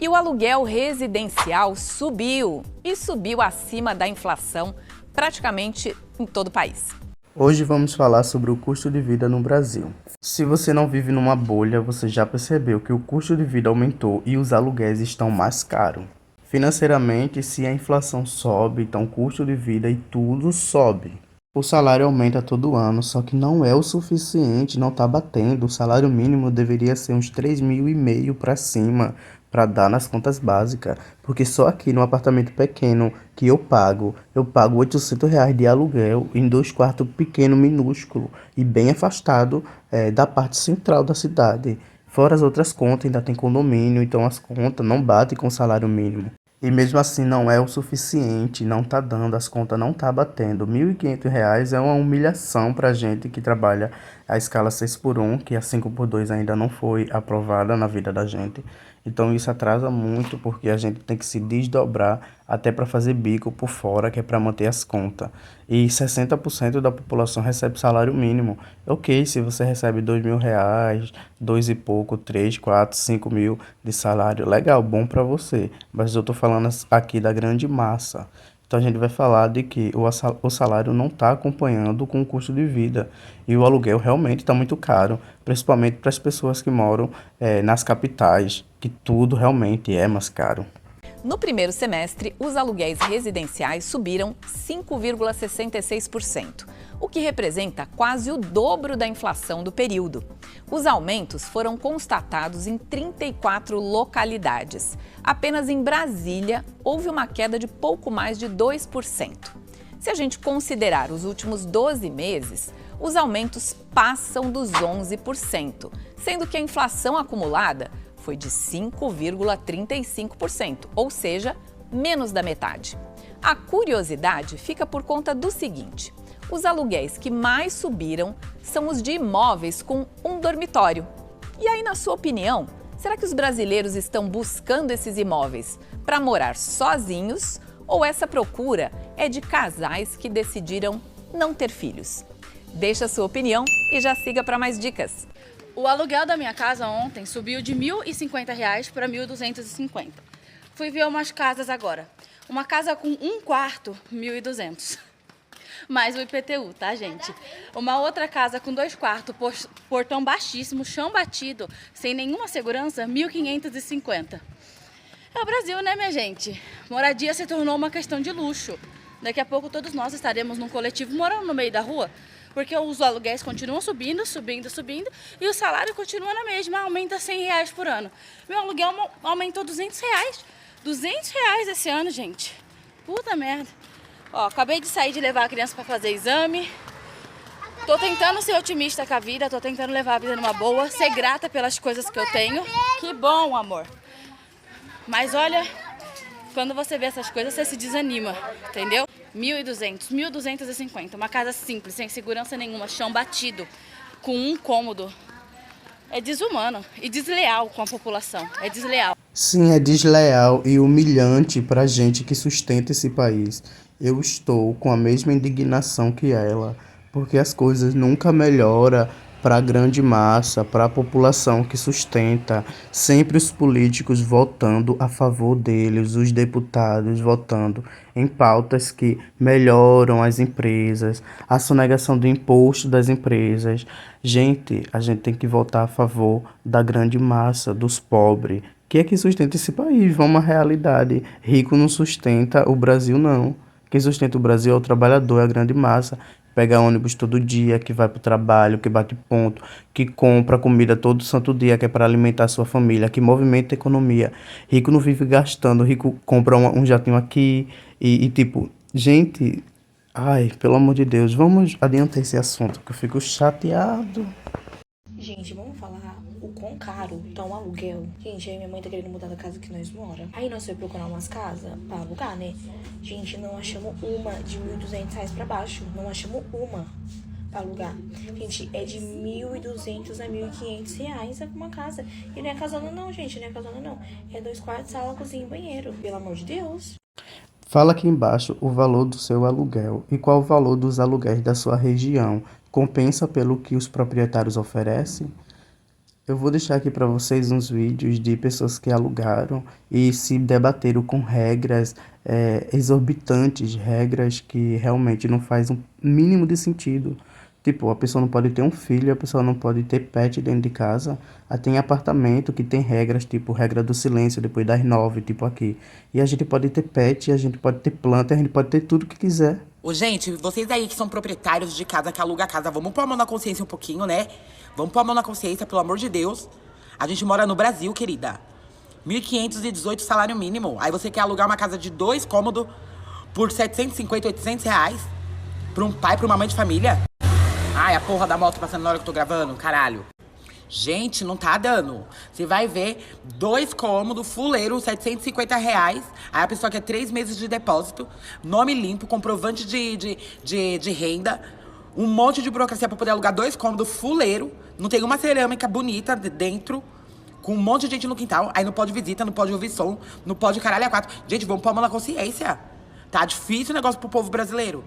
E o aluguel residencial subiu, e subiu acima da inflação praticamente em todo o país. Hoje vamos falar sobre o custo de vida no Brasil. Se você não vive numa bolha, você já percebeu que o custo de vida aumentou e os aluguéis estão mais caros. Financeiramente, se a inflação sobe, então o custo de vida e tudo sobe. O salário aumenta todo ano, só que não é o suficiente, não está batendo. O salário mínimo deveria ser uns 3.500 para cima, para dar nas contas básicas. Porque só aqui no apartamento pequeno que eu pago R$ 800 de aluguel em 2 quartos pequeno, minúsculo e bem afastado da parte central da cidade. Fora as outras contas, ainda tem condomínio, então as contas não batem com o salário mínimo. E mesmo assim não é o suficiente, não tá dando, as contas não tá batendo. R$ 1.500 é uma humilhação pra gente que trabalha a escala 6x1, que a 5x2 ainda não foi aprovada na vida da gente. Então isso atrasa muito porque a gente tem que se desdobrar até para fazer bico por fora, que é para manter as contas. E 60% da população recebe salário mínimo. Ok, se você recebe R$ 2.000, dois e pouco, 3, 4, 5 mil de salário, legal, bom para você. Mas eu tô falando aqui da grande massa. Então a gente vai falar de que o salário não está acompanhando com o custo de vida. E o aluguel realmente está muito caro, principalmente para as pessoas que moram nas capitais, que tudo realmente é mais caro. No primeiro semestre, os aluguéis residenciais subiram 5,66%, o que representa quase o dobro da inflação do período. Os aumentos foram constatados em 34 localidades. Apenas em Brasília, houve uma queda de pouco mais de 2%. Se a gente considerar os últimos 12 meses, os aumentos passam dos 11%, sendo que a inflação acumulada foi de 5,35%, ou seja, menos da metade. A curiosidade fica por conta do seguinte: os aluguéis que mais subiram são os de imóveis com um dormitório. E aí, na sua opinião, será que os brasileiros estão buscando esses imóveis para morar sozinhos ou essa procura é de casais que decidiram não ter filhos? Deixe a sua opinião e já siga para mais dicas. O aluguel da minha casa ontem subiu de R$ 1.050 para R$ 1.250. Fui ver umas casas agora. Uma casa com um quarto, R$ 1.200. Mais o IPTU, tá, gente? Uma outra casa com 2 quartos, portão baixíssimo, chão batido, sem nenhuma segurança, R$ 1.550. É o Brasil, né, minha gente? Moradia se tornou uma questão de luxo. Daqui a pouco todos nós estaremos num coletivo morando no meio da rua, porque os aluguéis continuam subindo, e o salário continua na mesma, aumenta R$ 100 por ano. Meu aluguel aumentou R$ 200. R$ 200 esse ano, gente. Puta merda. Ó, acabei de sair de levar a criança para fazer exame. Tô tentando ser otimista com a vida, tô tentando levar a vida numa boa, ser grata pelas coisas que eu tenho. Que bom, amor. Mas olha, quando você vê essas coisas, você se desanima, entendeu? 1.200, 1.250, uma casa simples, sem segurança nenhuma, chão batido, com um cômodo. É desumano e desleal com a população, é desleal. Sim, é desleal e humilhante para a gente que sustenta esse país. Eu estou com a mesma indignação que ela, porque as coisas nunca melhoram para a grande massa, para a população que sustenta. Sempre os políticos votando a favor deles, os deputados votando em pautas que melhoram as empresas, a sonegação do imposto das empresas. Gente, a gente tem que votar a favor da grande massa, dos pobres, que é que sustenta esse país. Vamos à realidade. Rico não sustenta o Brasil, não. Quem sustenta o Brasil é o trabalhador, é a grande massa. Pega ônibus todo dia, que vai para o trabalho, que bate ponto, que compra comida todo santo dia, que é para alimentar a sua família, que movimenta a economia. Rico não vive gastando, rico compra um jatinho aqui tipo, gente, ai, pelo amor de Deus, vamos adiantar esse assunto, que eu fico chateado. Gente, vamos falar o quão caro tá um aluguel. Gente, aí minha mãe tá querendo mudar da casa que nós mora. Aí nós fomos procurar umas casas pra alugar, né? Gente, não achamos uma de R$ 1.200 pra baixo. Não achamos uma pra alugar. Gente, é de R$ 1.200 a R$ 1.500 uma casa. E não é casona não, gente, não é casona não. É 2 quartos, sala, cozinha e banheiro. Pelo amor de Deus. Fala aqui embaixo o valor do seu aluguel e qual o valor dos aluguéis da sua região. Compensa pelo que os proprietários oferecem? Eu vou deixar aqui para vocês uns vídeos de pessoas que alugaram e se debateram com regras exorbitantes, regras que realmente não faz um mínimo de sentido. Tipo, a pessoa não pode ter um filho, a pessoa não pode ter pet dentro de casa. Aí tem apartamento que tem regras, tipo regra do silêncio depois das 9, tipo aqui. E a gente pode ter pet, a gente pode ter planta, a gente pode ter tudo que quiser. Ô, gente, vocês aí que são proprietários de casa, que alugam a casa, vamos pôr a mão na consciência um pouquinho, né? Vamos pôr a mão na consciência, pelo amor de Deus. A gente mora no Brasil, querida. 1.518 salário mínimo. Aí você quer alugar uma casa de 2 cômodos por 750, 800 reais? Pra um pai, pra uma mãe de família? Ai, a porra da moto passando na hora que eu tô gravando, caralho. Gente, não tá dando. Você vai ver 2 cômodos, fuleiro, 750 reais. Aí a pessoa quer 3 meses de depósito, nome limpo, comprovante de renda, um monte de burocracia pra poder alugar 2 cômodos, fuleiro. Não tem uma cerâmica bonita dentro, com um monte de gente no quintal. Aí não pode visita, não pode ouvir som, não pode caralho a 4. Gente, vamos pôr a mão na consciência. Tá difícil o negócio pro povo brasileiro.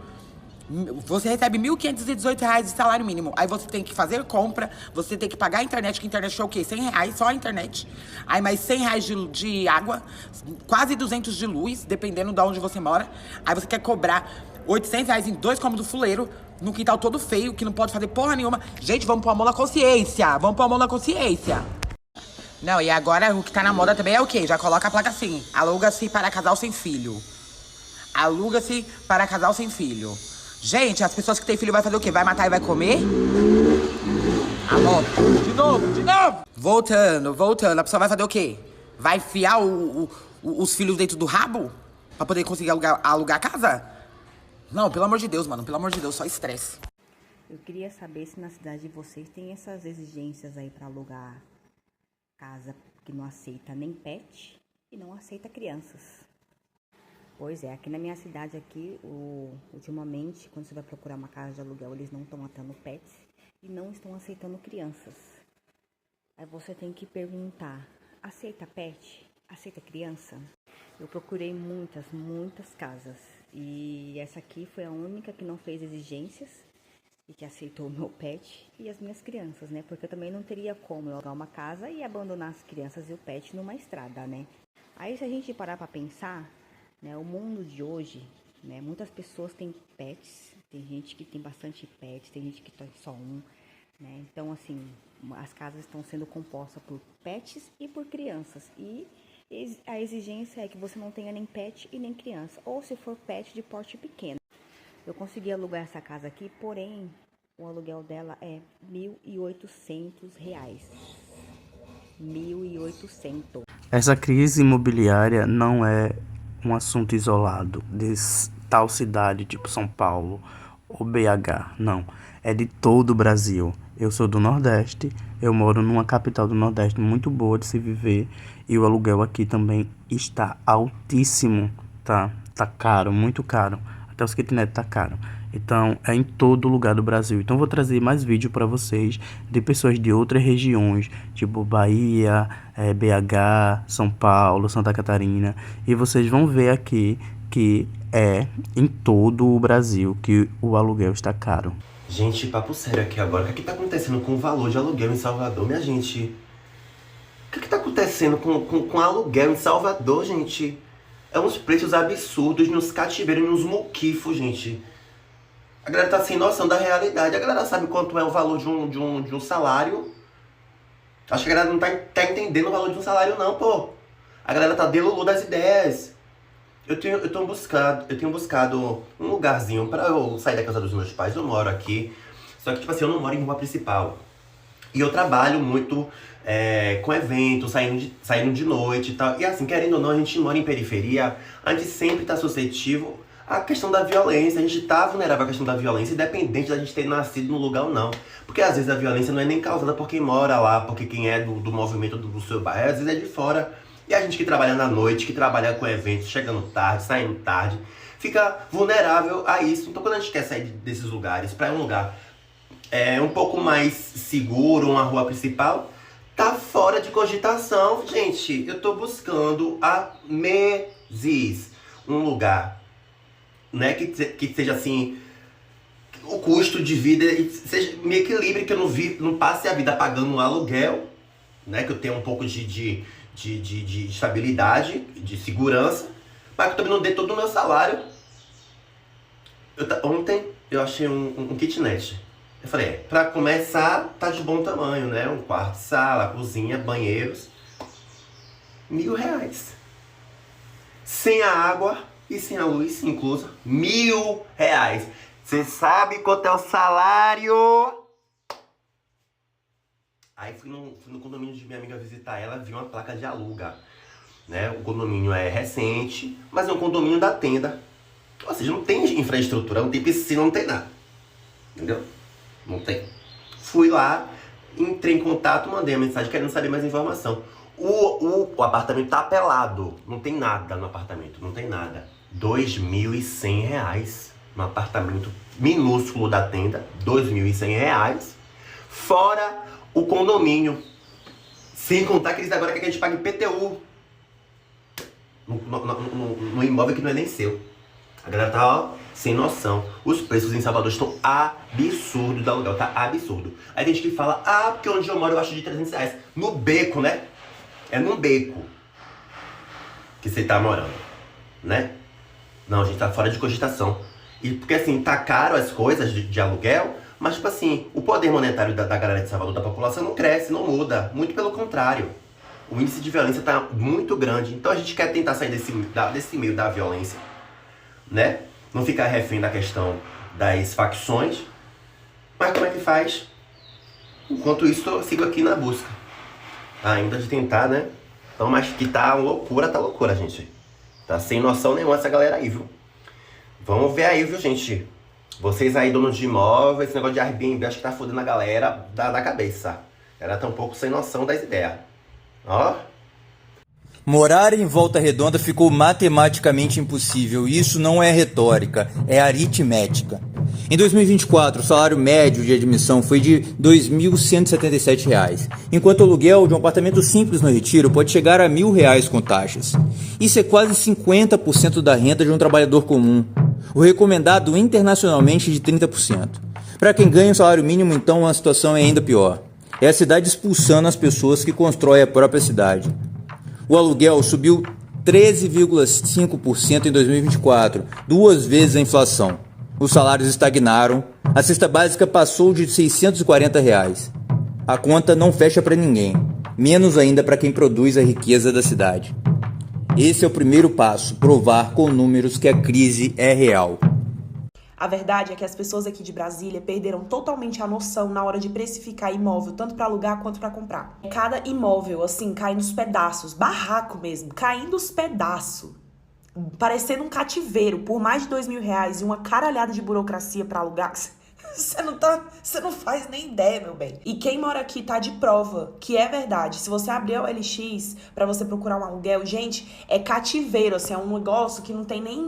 Você recebe 1.518 reais de salário mínimo. Aí você tem que fazer compra, você tem que pagar a internet, que a internet é o quê? 100 reais, só a internet. Aí mais 100 reais de água, quase 200 de luz, dependendo de onde você mora. Aí você quer cobrar 800 reais em 2 cômodos fuleiro, num quintal todo feio, que não pode fazer porra nenhuma. Gente, vamos pôr a mão na consciência, vamos pôr a mão na consciência. Não, e agora o que tá na moda também é o quê? Já coloca a placa assim, aluga-se para casal sem filho. Aluga-se para casal sem filho. Gente, as pessoas que têm filho vai fazer o quê? Vai matar e vai comer? Alô? De novo! Voltando. A pessoa vai fazer o quê? Vai enfiar os filhos dentro do rabo? Pra poder conseguir alugar a casa? Não, pelo amor de Deus, mano. Pelo amor de Deus, só estresse. Eu queria saber se na cidade de vocês tem essas exigências aí pra alugar casa que não aceita nem pet e não aceita crianças. Pois é, aqui na minha cidade aqui, ultimamente, quando você vai procurar uma casa de aluguel, eles não estão atando pets e não estão aceitando crianças. Aí você tem que perguntar, aceita pet? Aceita criança? Eu procurei muitas casas e essa aqui foi a única que não fez exigências e que aceitou o meu pet e as minhas crianças, né? Porque eu também não teria como eu alugar uma casa e abandonar as crianças e o pet numa estrada, né? Aí se a gente parar pra pensar, né, o mundo de hoje, né, muitas pessoas têm pets, tem gente que tem bastante pets, tem gente que tem só um, né? Então, assim, as casas estão sendo compostas por pets e por crianças. E a exigência é que você não tenha nem pet e nem criança, ou se for pet de porte pequeno. Eu consegui alugar essa casa aqui, porém, o aluguel dela é R$ 1.800. 1.800. Essa crise imobiliária não é um assunto isolado de tal cidade, tipo São Paulo ou BH, não. É de todo o Brasil. Eu sou do Nordeste, eu moro numa capital do Nordeste muito boa de se viver e o aluguel aqui também está altíssimo, tá? Tá caro, muito caro. Até os kitnet tá caro. Então, é em todo lugar do Brasil. Então, vou trazer mais vídeo para vocês de pessoas de outras regiões, tipo Bahia, BH, São Paulo, Santa Catarina. E vocês vão ver aqui que é em todo o Brasil que o aluguel está caro. Gente, papo sério aqui agora. O que tá acontecendo com o valor de aluguel em Salvador, minha gente? O que tá acontecendo com aluguel em Salvador, gente? É uns preços absurdos nos cativeiros, nos muquifos, gente. A galera tá sem noção da realidade. A galera sabe quanto é o valor de um salário. Acho que a galera não tá entendendo o valor de um salário, não, pô. A galera tá delulu das ideias. Eu tenho buscado um lugarzinho pra eu sair da casa dos meus pais. Eu moro aqui. Só que, tipo assim, eu não moro em rua principal. E eu trabalho muito com eventos, saindo de noite e tal. E assim, querendo ou não, a gente mora em periferia. A gente sempre tá suscetível à questão da violência. A gente tá vulnerável à questão da violência, independente da gente ter nascido no lugar ou não. Porque às vezes a violência não é nem causada por quem mora lá, porque quem é do movimento do seu bairro, às vezes é de fora. E a gente que trabalha na noite, que trabalha com eventos, chegando tarde, saindo tarde, fica vulnerável a isso. Então quando a gente quer sair desses lugares para um lugar um pouco mais seguro, uma rua principal, tá fora de cogitação. Gente, eu tô buscando há meses um lugar, né, que seja assim, o custo de vida seja, me equilibre, que eu não passe a vida pagando um aluguel né? Que eu tenha um pouco de estabilidade, de segurança, mas que eu também não dê todo o meu salário. Ontem eu achei um kitnet. Eu falei, pra começar, tá de bom tamanho, né? Um quarto, sala, cozinha, banheiros. R$1.000. Sem a água e sem a luz inclusa. R$1.000. Você sabe quanto é o salário? Aí fui no condomínio de minha amiga visitar ela, vi uma placa de aluga, né? O condomínio é recente, mas é um condomínio da tenda. Ou seja, não tem infraestrutura, não tem piscina, não tem nada. Entendeu? Não tem. Fui lá, entrei em contato, mandei uma mensagem querendo saber mais informação. O apartamento tá pelado, não tem nada no apartamento, não tem nada. R$2.100 no apartamento minúsculo da tenda, R$2.100, fora o condomínio. Sem contar que eles agora querem que a gente pague IPTU no imóvel que não é nem seu. A galera tá, ó, sem noção. Os preços em Salvador estão absurdos do aluguel, tá absurdo. Aí tem gente que fala, porque onde eu moro eu acho de R$300. No beco, né? É no beco que você tá morando, né? Não, a gente tá fora de cogitação. E porque assim, tá caro as coisas de aluguel, mas tipo assim, o poder monetário da galera de Salvador, da população, não cresce, não muda. Muito pelo contrário. O índice de violência tá muito grande. Então a gente quer tentar sair desse meio da violência, né? Não ficar refém da questão das facções. Mas como é que faz? Enquanto isso, eu sigo aqui na busca. Ainda de tentar, né? Então, mas que tá loucura, gente. Tá sem noção nenhuma essa galera aí, viu? Vamos ver aí, viu, gente? Vocês aí, donos de imóvel, esse negócio de Airbnb, acho que tá fodendo a galera da cabeça. Ela tá um pouco sem noção das ideias. Ó. Morar em Volta Redonda ficou matematicamente impossível. E isso não é retórica, é aritmética. Em 2024, o salário médio de admissão foi de R$ 2.177, enquanto o aluguel de um apartamento simples no Retiro pode chegar a R$ 1.000 com taxas. Isso é quase 50% da renda de um trabalhador comum. O recomendado internacionalmente é de 30%. Para quem ganha o salário mínimo, então, a situação é ainda pior. É a cidade expulsando as pessoas que constroem a própria cidade. O aluguel subiu 13,5% em 2024, 2 vezes a inflação. Os salários estagnaram, a cesta básica passou de R$ 640. A conta não fecha para ninguém, menos ainda para quem produz a riqueza da cidade. Esse é o primeiro passo, provar com números que a crise é real. A verdade é que as pessoas aqui de Brasília perderam totalmente a noção na hora de precificar imóvel, tanto para alugar quanto para comprar. Cada imóvel, assim, cai nos pedaços, barraco mesmo, caindo os pedaços, parecendo um cativeiro, por mais de R$2.000 e uma caralhada de burocracia para alugar. Você não faz nem ideia, meu bem. E quem mora aqui tá de prova que é verdade. Se você abrir o OLX pra você procurar um aluguel, gente, é cativeiro, assim, é um negócio que não tem nem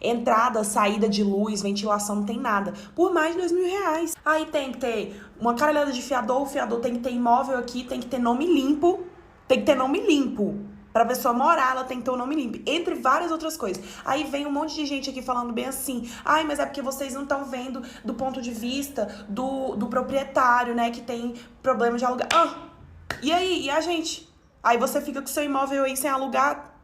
entrada, saída de luz, ventilação, não tem nada. Por mais de R$2.000. Aí tem que ter uma caralhada de fiador, o fiador tem que ter imóvel aqui, tem que ter nome limpo. Tem que ter nome limpo. Pra pessoa morar, ela tem que ter o nome limpo. Entre várias outras coisas. Aí vem um monte de gente aqui falando bem assim. Ai, mas é porque vocês não estão vendo do ponto de vista do proprietário, né? Que tem problema de alugar. E aí? E a gente? Aí você fica com seu imóvel aí sem alugar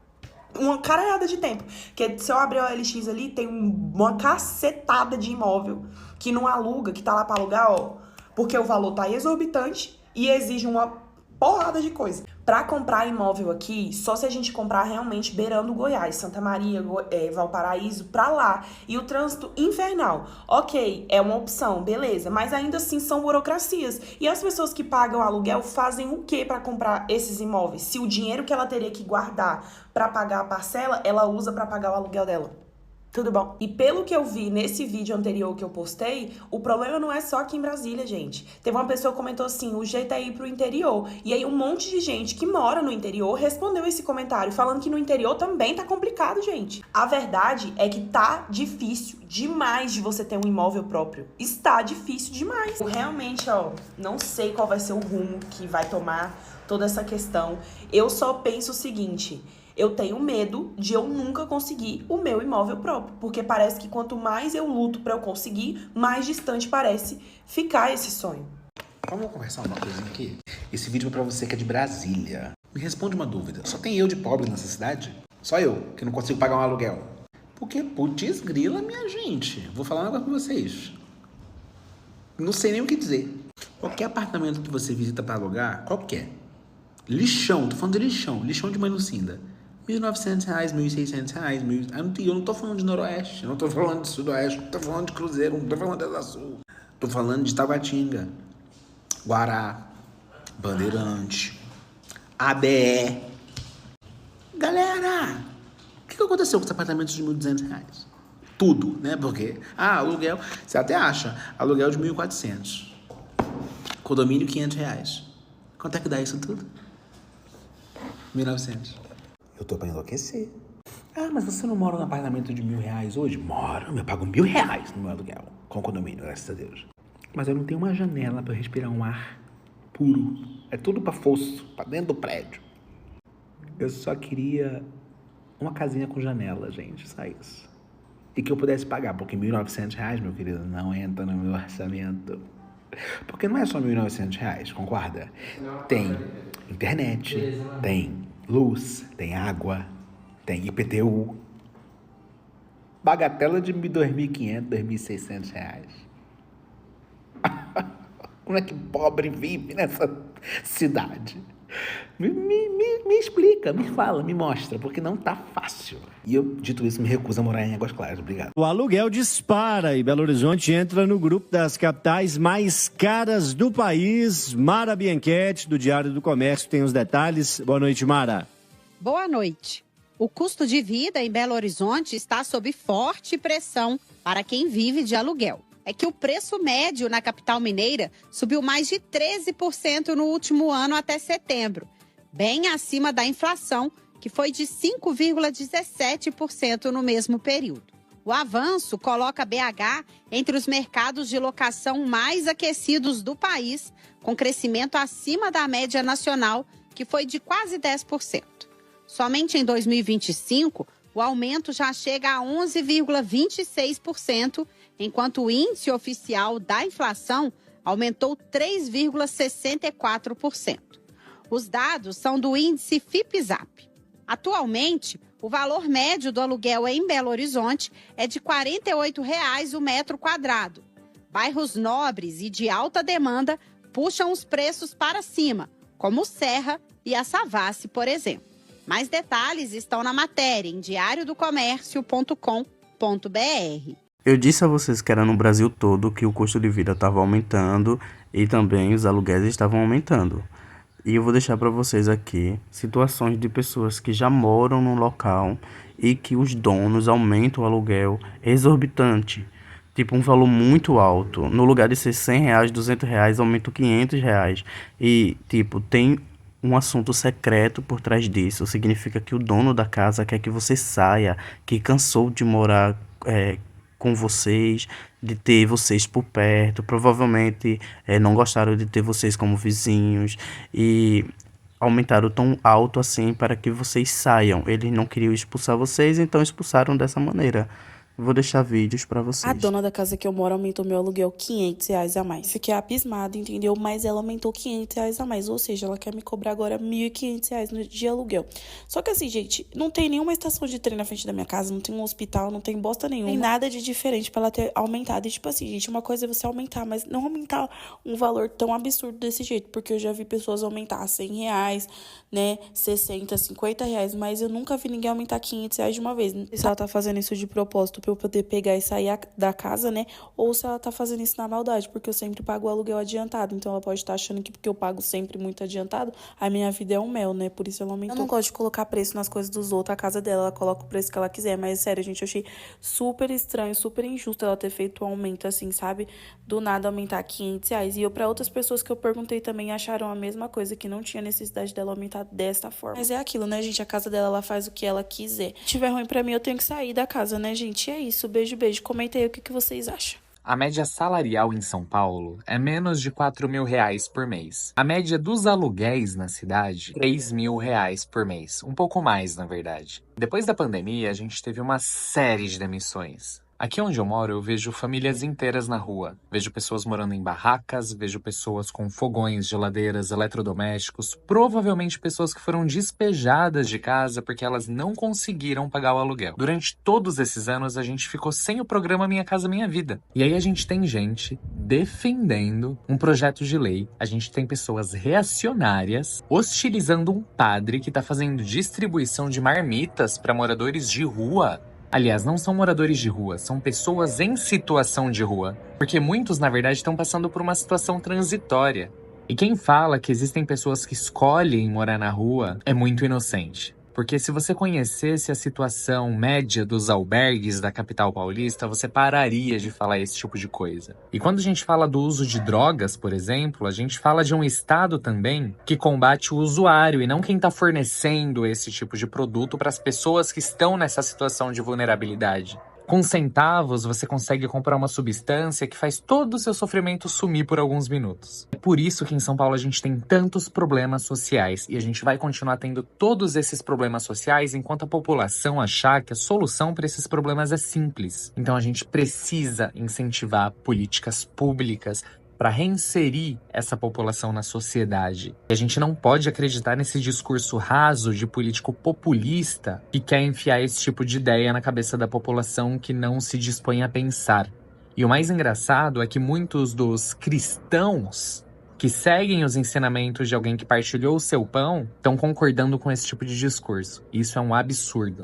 uma caralhada de tempo. Porque se eu abrir o OLX ali, tem uma cacetada de imóvel que não aluga, que tá lá pra alugar, ó. Porque o valor tá exorbitante e exige uma porrada de coisa. Pra comprar imóvel aqui, só se a gente comprar realmente beirando Goiás, Santa Maria, Valparaíso, pra lá. E o trânsito infernal. Ok, é uma opção, beleza. Mas ainda assim são burocracias. E as pessoas que pagam aluguel fazem o que pra comprar esses imóveis? Se o dinheiro que ela teria que guardar pra pagar a parcela, ela usa pra pagar o aluguel dela. Tudo bom? E pelo que eu vi nesse vídeo anterior que eu postei, o problema não é só aqui em Brasília, gente. Teve uma pessoa que comentou assim, o jeito é ir pro interior. E aí um monte de gente que mora no interior respondeu esse comentário, falando que no interior também tá complicado, gente. A verdade é que tá difícil demais de você ter um imóvel próprio. Está difícil demais. Eu realmente, não sei qual vai ser o rumo que vai tomar toda essa questão. Eu só penso o seguinte... Eu tenho medo de eu nunca conseguir o meu imóvel próprio, porque parece que quanto mais eu luto para eu conseguir, mais distante parece ficar esse sonho. Vamos conversar uma coisinha aqui? Esse vídeo é pra você que é de Brasília. Me responde uma dúvida. Só tem eu de pobre nessa cidade? Só eu, que não consigo pagar um aluguel. Porque, putz grila, minha gente. Vou falar um negócio pra vocês. Não sei nem o que dizer. Qualquer apartamento que você visita pra alugar, qualquer. Lixão, tô falando de lixão. Lixão de Mãe Lucinda. R$1.900, R$1.600, eu não tô falando de Noroeste, não tô falando de Sudoeste, não tô falando de Cruzeiro, não tô falando de Asa Sul. Tô falando de Taguatinga, Guará, Bandeirante, ABE. Galera, o que aconteceu com os apartamentos de R$1.200? Tudo, né? Porque, aluguel, você até acha, aluguel de R$1.400. Condomínio, R$500. Quanto é que dá isso tudo? 1.900. Eu tô pra enlouquecer. Mas você não mora num apartamento de R$1.000 hoje? Moro, eu pago R$1.000 no meu aluguel, com condomínio, graças a Deus. Mas eu não tenho uma janela pra eu respirar um ar puro. É tudo pra fosso, pra dentro do prédio. Eu só queria uma casinha com janela, gente, só isso. E que eu pudesse pagar, porque R$1.900, meu querido, não entra no meu orçamento. Porque não é só R$1.900, concorda? Tem internet, tem luz, tem água, tem IPTU. Bagatela de R$2.500, R$2.600. Como é que pobre vive nessa cidade? Me explica, me fala, me mostra, porque não tá fácil. E eu, dito isso, me recuso a morar em Águas Claras. Obrigado. O aluguel dispara e Belo Horizonte entra no grupo das capitais mais caras do país. Mara Bianchetti, do Diário do Comércio, tem os detalhes. Boa noite, Mara. Boa noite. O custo de vida em Belo Horizonte está sob forte pressão para quem vive de aluguel. É que o preço médio na capital mineira subiu mais de 13% no último ano até setembro, bem acima da inflação, que foi de 5,17% no mesmo período. O avanço coloca BH entre os mercados de locação mais aquecidos do país, com crescimento acima da média nacional, que foi de quase 10%. Somente em 2025, o aumento já chega a 11,26%, enquanto o índice oficial da inflação aumentou 3,64%. Os dados são do índice FIPZAP. Atualmente, o valor médio do aluguel em Belo Horizonte é de R$ 48,00 o metro quadrado. Bairros nobres e de alta demanda puxam os preços para cima, como o Serra e a Savassi, por exemplo. Mais detalhes estão na matéria em diariodocomércio.com.br. Eu disse a vocês que era no Brasil todo que o custo de vida estava aumentando e também os aluguéis estavam aumentando. E eu vou deixar para vocês aqui situações de pessoas que já moram no local e que os donos aumentam o aluguel exorbitante. Tipo, um valor muito alto. No lugar de ser R$100, R$200, aumenta R$500. E, tipo, tem um assunto secreto por trás disso. Significa que o dono da casa quer que você saia, que cansou de morar com vocês, de ter vocês por perto, provavelmente não gostaram de ter vocês como vizinhos e aumentaram tão alto assim para que vocês saiam. Eles não queriam expulsar vocês, então expulsaram dessa maneira. Vou deixar vídeos pra vocês. A dona da casa que eu moro aumentou meu aluguel R$500 a mais. Fiquei abismada, entendeu? Mas ela aumentou R$500 a mais. Ou seja, ela quer me cobrar agora R$1.500 de aluguel. Só que assim, gente, não tem nenhuma estação de trem na frente da minha casa, não tem um hospital, não tem bosta nenhuma. Tem nada de diferente pra ela ter aumentado. E tipo assim, gente, uma coisa é você aumentar, mas não aumentar um valor tão absurdo desse jeito. Porque eu já vi pessoas aumentar R$100, né? 60, R$50, mas eu nunca vi ninguém aumentar R$500 de uma vez. Não sei se ela tá fazendo isso de propósito pra eu poder pegar e sair da casa, né? Ou se ela tá fazendo isso na maldade, porque eu sempre pago o aluguel adiantado. Então ela pode estar achando que porque eu pago sempre muito adiantado, a minha vida é um mel, né? Por isso ela aumentou. Eu não gosto de colocar preço nas coisas dos outros. A casa dela, ela coloca o preço que ela quiser. Mas sério, gente, eu achei super estranho, super injusto ela ter feito um aumento assim, sabe? Do nada aumentar R$500. E eu, pra outras pessoas que eu perguntei também, acharam a mesma coisa, que não tinha necessidade dela aumentar desta forma. Mas é aquilo, né, gente? A casa dela, ela faz o que ela quiser. Se tiver ruim pra mim, eu tenho que sair da casa, né, gente? É isso. Beijo, beijo. Comenta aí o que vocês acham. A média salarial em São Paulo é menos de R$4.000 por mês. A média dos aluguéis na cidade, R$3.000 por mês. Um pouco mais, na verdade. Depois da pandemia, a gente teve uma série de demissões. Aqui onde eu moro, eu vejo famílias inteiras na rua. Vejo pessoas morando em barracas, vejo pessoas com fogões, geladeiras, eletrodomésticos, provavelmente pessoas que foram despejadas de casa porque elas não conseguiram pagar o aluguel. Durante todos esses anos, a gente ficou sem o programa Minha Casa Minha Vida. E aí a gente tem gente defendendo um projeto de lei, a gente tem pessoas reacionárias hostilizando um padre que está fazendo distribuição de marmitas para moradores de rua. Aliás, não são moradores de rua, são pessoas em situação de rua. Porque muitos, na verdade, estão passando por uma situação transitória. E quem fala que existem pessoas que escolhem morar na rua é muito inocente. Porque se você conhecesse a situação média dos albergues da capital paulista, você pararia de falar esse tipo de coisa. E quando a gente fala do uso de drogas, por exemplo, a gente fala de um Estado também que combate o usuário e não quem está fornecendo esse tipo de produto para as pessoas que estão nessa situação de vulnerabilidade. Com centavos, você consegue comprar uma substância que faz todo o seu sofrimento sumir por alguns minutos. É por isso que em São Paulo a gente tem tantos problemas sociais e a gente vai continuar tendo todos esses problemas sociais enquanto a população achar que a solução para esses problemas é simples. Então a gente precisa incentivar políticas públicas para reinserir essa população na sociedade. E a gente não pode acreditar nesse discurso raso de político populista que quer enfiar esse tipo de ideia na cabeça da população que não se dispõe a pensar. E o mais engraçado é que muitos dos cristãos que seguem os ensinamentos de alguém que partilhou o seu pão estão concordando com esse tipo de discurso. Isso é um absurdo.